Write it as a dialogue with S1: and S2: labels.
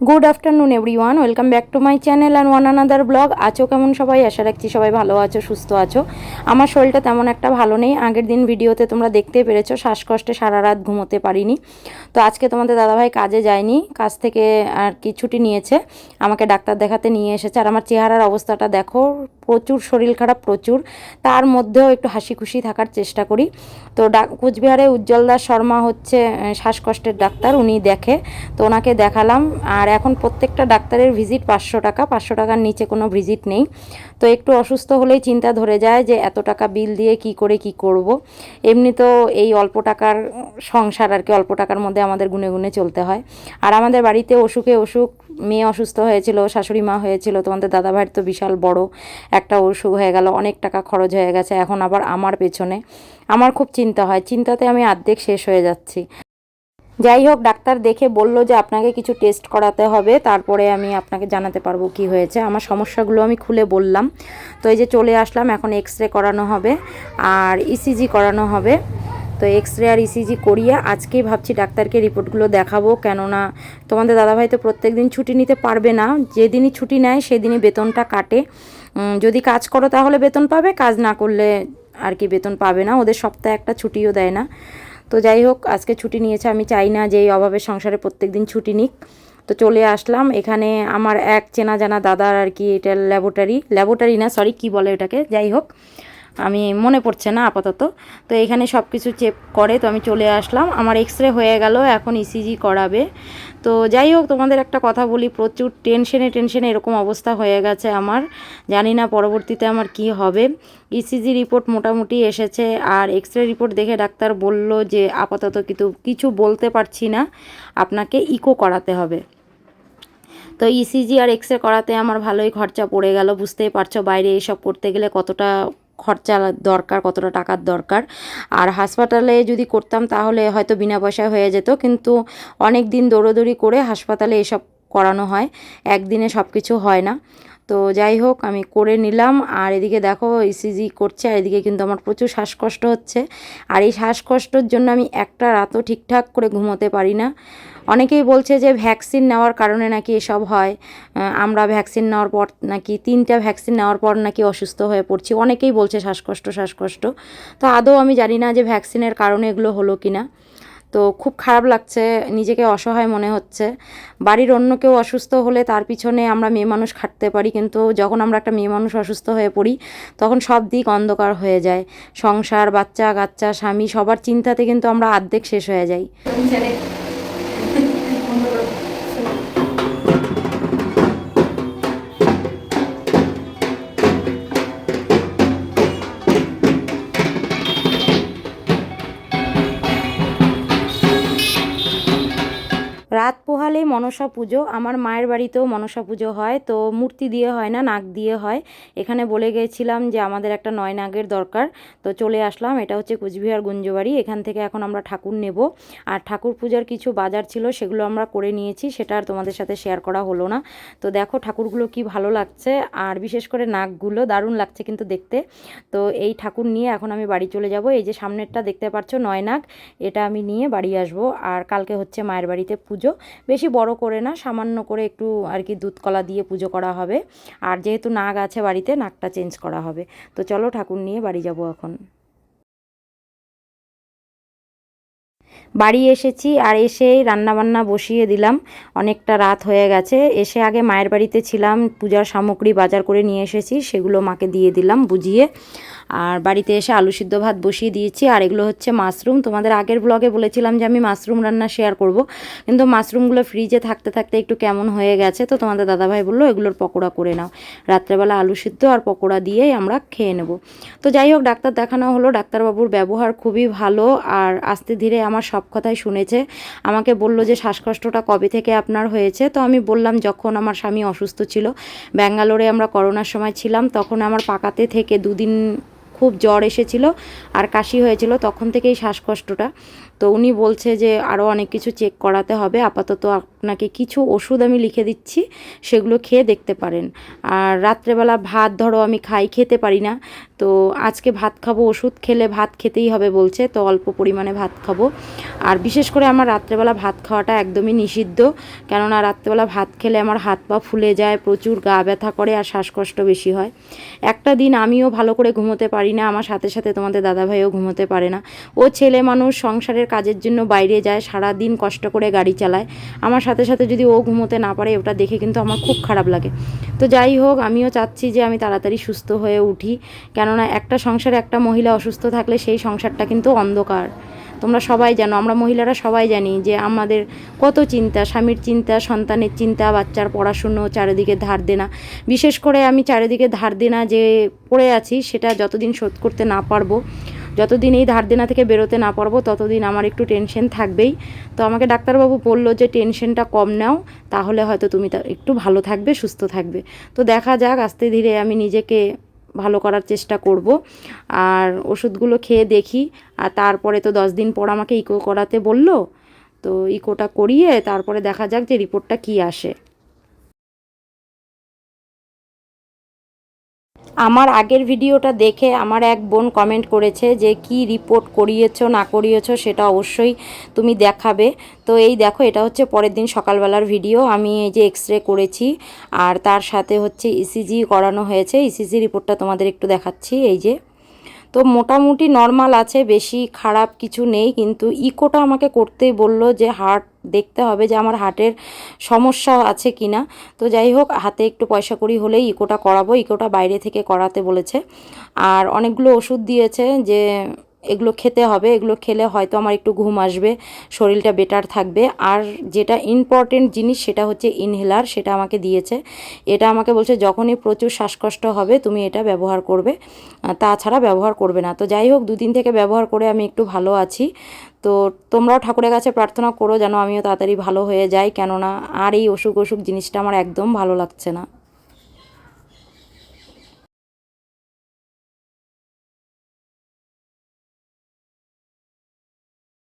S1: Good afternoon everyone, welcome back to my channel and one another blog. আছো কেমন সবাই? আশা রাখছি সবাই ভালো আছো, সুস্থ আছো। আমার শরীরটা তেমন একটা ভালো নেই। আগের দিন ভিডিওতে তোমরা দেখতেই পেরেছো শ্বাসকষ্টে সারা রাত ঘুমোতে পারিনি। তো আজকে তোমাদের দাদাভাই কাজে যায়নি, কাজ থেকে আর কি ছুটি নিয়েছে, আমাকে ডাক্তার দেখাতে নিয়ে এসেছে। আর আমার চেহারার অবস্থাটা দেখো, প্রচুর শরীর খারাপ, প্রচুর। তার মধ্যেও একটু হাসি খুশি থাকার চেষ্টা করি। তো কুচবিহারে উজ্জ্বল দাস শর্মা হচ্ছে শ্বাসকষ্টের ডাক্তার, উনি দেখে। তো ওনাকে দেখালাম। আর এখন প্রত্যেকটা ডাক্তারের ভিজিট 500 টাকা, 500 টাকার নিচে কোনো ভিজিট নেই। তো একটু অসুস্থ হলেই চিন্তা ধরে যায় যে এত টাকা বিল দিয়ে কি করে কি করব। এমনি তো এই অল্প টাকার সংসার আর কি, অল্প টাকার মধ্যে আমাদের গুনে গুনে চলতে হয়। আর আমাদের বাড়িতে অসুখে অসুখ, মেয়ে অসুস্থ হয়েছিল, শাশুড়ি মা হয়েছিল, তোমাদের দাদাভাইয়ের তো বিশাল বড় একটা অসুখ হয়ে গেল, অনেক টাকা খরচ হয়ে গেছে। এখন আবার আমার পেছনে, আমার খুব চিন্তা হয়, চিন্তাতে আমি অর্ধেক শেষ হয়ে যাচ্ছি। যাই হোক, ডাক্তার দেখে বলল যে আপনাকে কিছু টেস্ট করাতে হবে, তারপরে আমি আপনাকে জানাতে পারবো কি হয়েছে। আমার সমস্যাগুলো আমি খুলে বললাম। তো এই যে চলে আসলাম, এখন এক্স রে করানো হবে আর ইসিজি করানো হবে। তো এক্স রে আর ইসিজি করিয়ে আজকেই ভাবছি ডাক্তারকে রিপোর্টগুলো দেখাবো। কেননা তোমাদের দাদাভাই তো প্রত্যেক দিন ছুটি নিতে পারবে না, যেদিনই ছুটি নেয় সেদিনই বেতনটা কাটে। যদি কাজ করো তাহলে বেতন পাবে, কাজ না করলে আর কি বেতন পাবে না। ওদের সপ্তাহে একটা ছুটিও দেয় না। তো যাই হোক, আজকে ছুটি নিয়েছে, আমি চাই না যে এই অভাবের সংসারে প্রত্যেক দিন ছুটি নিক। তো চলে আসলাম এখানে। আমার এক চেনা জানা দাদার আর কি, এটা ল্যাবরেটরি না, সরি কী বলে এটাকে, যাই হোক আমি মনে পড়ছে না আপাতত। তো এখানে সব কিছু চেক করে। তো আমি চলে আসলাম, আমার এক্স রে হয়ে গেল, এখন ইসিজি করাবে। তো যাই হোক, তোমাদের একটা কথা বলি, প্রচুর টেনশনে এরকম অবস্থা হয়ে গেছে আমার। জানি না পরবর্তীতে আমার কি হবে। ইসিজি রিপোর্ট মোটামুটি এসেছে, আর এক্স রে রিপোর্ট দেখে ডাক্তার বলল যে আপাতত কিছু বলতে পারছি না, আপনাকে ইকো করাতে হবে। তো ইসিজি আর এক্স রে করাতে আমার ভালোই খরচা পড়ে গেল। বুঝতেই পারছো বাইরে এসব করতে গেলে কতটা খরচা দরকার, কতটা টাকার দরকার। আর হাসপাতালে যদি করতাম তাহলে হয়তো বিনা পয়সায় হয়ে যেত, কিন্তু অনেক দিন দৌড়োদৌড়ি করে হাসপাতালে এসব করানো হয়, একদিনে সব কিছু হয় না। তো যাই হোক, আমি করে নিলাম। আর এদিকে দেখো ইসিজি করছে, আর এদিকে কিন্তু আমার প্রচুর শ্বাসকষ্ট হচ্ছে। আর এই শ্বাসকষ্টর জন্য আমি একটা রাতও ঠিকঠাক করে ঘুমোতে পারি না। অনেকেই বলছে যে ভ্যাকসিন নেওয়ার কারণে নাকি এসব হয়। আমরা ভ্যাকসিন নেওয়ার পর নাকি 3টা ভ্যাকসিন নেওয়ার পর নাকি অসুস্থ হয়ে পড়ছি, অনেকেই বলছে শ্বাসকষ্ট। তো আদৌ আমি জানি না যে ভ্যাকসিনের কারণে এগুলো হলো কি না। তো খুব খারাপ লাগছে, নিজেকে অসহায় মনে হচ্ছে। বাড়ির অন্য কেউ অসুস্থ হলে তার পিছনে আমরা মেয়ে মানুষ খাটতে পারি, কিন্তু যখন আমরা একটা মেয়ে মানুষ অসুস্থ হয়ে পড়ি তখন সব দিক অন্ধকার হয়ে যায়। সংসার, বাচ্চা কাচ্চা, স্বামী, সবার চিন্তাতে কিন্তু আমরা অর্ধেক শেষ হয়ে যাই। রাত পোহালেই মনসা পুজো, আমার মায়ের বাড়িতেও মনসা পুজো হয়। তো মূর্তি দিয়ে হয় না, নাগ দিয়ে হয়। এখানে বলে গেছিলাম যে আমাদের একটা 9 নাগের দরকার। তো চলে আসলাম, এটা হচ্ছে কুচবিহার গুঞ্জবাড়ি। এখান থেকে এখন আমরা ঠাকুর নেব। আর ঠাকুর পূজার কিছু বাজার ছিল, সেগুলো আমরা করে নিয়েছি, সেটা আর তোমাদের সাথে শেয়ার করা হলো না। তো দেখো ঠাকুরগুলো কি ভালো লাগছে, আর বিশেষ করে নাগগুলো দারুণ লাগছে কিন্তু দেখতে। তো এই ঠাকুর নিয়ে এখন আমি বাড়ি চলে যাব। এই যে সামনেরটা দেখতে পাচ্ছ 9 নাগ, এটা আমি নিয়ে বাড়ি আসব। আর কালকে হচ্ছে মায়ের বাড়িতে পুজো, বেশি বড় করে না, সামান্য করে একটু আর কি দুধ কলা দিয়ে পুজো করা হবে। আর যেহেতু নাগ আছে বাড়িতে, নাগটা চেঞ্জ করা হবে। তো চলো ঠাকুর নিয়ে বাড়ি যাব এখন। বাড়ি এসেছি, আর এসেই রান্নাবান্না বসিয়ে দিলাম। অনেকটা রাত হয়ে গেছে। এসে আগে মায়ের বাড়িতে ছিলাম, পূজার সামগ্রী বাজার করে নিয়ে এসেছি, সেগুলো মাকে দিয়ে দিলাম বুঝিয়ে। আর বাড়িতে এসে আলু সিদ্ধ ভাত বসিয়ে দিয়েছি। আর এগুলো হচ্ছে মাশরুম। তোমাদের আগের ব্লগে বলেছিলাম যে আমি মাশরুম রান্না শেয়ার করব, কিন্তু মাশরুমগুলো ফ্রিজে থাকতে থাকতে একটু কেমন হয়ে গেছে। তো তোমাদের দাদাভাই বললো এগুলোর পকোড়া করে নাও। রাত্রেবেলা আলু সিদ্ধ আর পকোড়া দিয়েই আমরা খেয়ে নেব। তো যাই হোক, ডাক্তার দেখানো হলো। ডাক্তারবাবুর ব্যবহার খুবই ভালো, আর আস্তে ধীরে আমার সব কথাই শুনেছে। আমাকে বলল যে শ্বাসকষ্টটা কবে থেকে আপনার হয়েছে। তো আমি বললাম যখন আমার স্বামী অসুস্থ ছিল, ব্যাঙ্গালোরে আমরা করোনার সময় ছিলাম, তখন আমার পাকাতে থেকে 2 দিন খুব জ্বর এসেছিল আর কাশি হয়েছিল, তখন থেকেই শ্বাসকষ্টটা। তো উনি বলছে যে আরও অনেক কিছু চেক করাতে হবে, আপাতত আপনাকে কিছু ওষুধ আমি লিখে দিচ্ছি, সেগুলো খেয়ে দেখতে পারেন। আর রাত্রেবেলা ভাত ধরো আমি খেতে পারি না, তো আজকে ভাত খাবো, ওষুধ খেলে ভাত খেতেই হবে বলছে, তো অল্প পরিমাণে ভাত খাবো। আর বিশেষ করে আমার রাত্রেবেলা ভাত খাওয়াটা একদমই নিষিদ্ধ, কেননা রাত্রেবেলা ভাত খেলে আমার হাত পা ফুলে যায়, প্রচুর গা ব্যথা করে আর শ্বাসকষ্ট বেশি হয়। একটা দিন আমিও ভালো করে ঘুমোতে পারি না, আমার সাথে সাথে তোমাদের দাদাভাইও ঘুমোতে পারে না। ও ছেলে মানুষ, সংসারের কাজের জন্য বাইরে যায়, সারা দিন কষ্ট করে গাড়ি চালায়, আমার সাথে সাথে যদি ও ঘুমোতে না পারে, ওটা দেখে কিন্তু আমার খুব খারাপ লাগে। তো যাই হোক, আমিও চাচ্ছি যে আমি তাড়াতাড়ি সুস্থ হয়ে উঠি, কেননা একটা সংসারে একটা মহিলা অসুস্থ থাকলে সেই সংসারটা কিন্তু অন্ধকার। তোমরা সবাই জানো, আমরা মহিলারা সবাই জানি যে আমাদের কত চিন্তা, স্বামীর চিন্তা, সন্তানের চিন্তা, বাচ্চার পড়াশুনো, চারিদিকে ধার দেনা। বিশেষ করে আমি চারিদিকে ধার দেনা যে পড়ে আছি, সেটা যতদিন শোধ করতে না পারবো, যতদিন এই ধার দেনা থেকে বেরোতে না পারবো, ততদিন আমার একটু টেনশন থাকবেই। তো আমাকে ডাক্তারবাবু বলল যে টেনশনটা কম নাও, তাহলে হয়তো তুমি একটু ভালো থাকবে, সুস্থ থাকবে। তো দেখা যাক, আস্তে ধীরে আমি নিজেকে ভালো করার চেষ্টা করব। আর ওষুধগুলো খেয়ে দেখি, আর তারপরে তো 10 দিন পর আমাকে ইকো করাতে বলল, তো ইকোটা করিয়ে তারপরে দেখা যাক যে রিপোর্টটা কী আসে। আমার আগের ভিডিওটা দেখে আমার এক বোন কমেন্ট করেছে যে কি রিপোর্ট করিয়েছো না করিয়েছো সেটা অবশ্যই তুমি দেখাবে। তো এই দেখো, এটা হচ্ছে পরের দিন সকালবেলার ভিডিও। আমি এই যে এক্স রে করেছি, আর তার সাথে হচ্ছে ইসিজি করানো হয়েছে। ইসিজি রিপোর্টটা তোমাদের একটু দেখাচ্ছি, এই যে। তো মোটামুটি নর্মাল আছে, বেশি খারাপ কিছু নেই, কিন্তু ইকোটা আমাকে করতেই বললো যে হার্ট দেখতে হবে যে আমার হার্টের সমস্যা আছে কি না। তো যাই হোক, হাতে একটু পয়সা কড়ি হলেই ইকোটা করাবো, ইকোটা বাইরে থেকে করাতে বলেছে। আর অনেকগুলো ওষুধ দিয়েছে যে এগুলো খেতে হবে, এগুলো খেলে হয়তো আমার একটু ঘুম আসবে, শরীরটা বেটার থাকবে। আর যেটা ইম্পর্টেন্ট জিনিস সেটা হচ্ছে ইনহেলার, সেটা আমাকে দিয়েছে। এটা আমাকে বলছে যখনই প্রচুর শ্বাসকষ্ট হবে তুমি এটা ব্যবহার করবে, তাছাড়া ব্যবহার করবে না। তো যাই হোক, 2 দিন থেকে ব্যবহার করে আমি একটু ভালো আছি। তো তোমরাও ঠাকুরের কাছে প্রার্থনা করো যেন আমিও তাড়াতাড়ি ভালো হয়ে যাই, কেননা আর এই অসুখ জিনিসটা আমার একদম ভালো লাগছে না।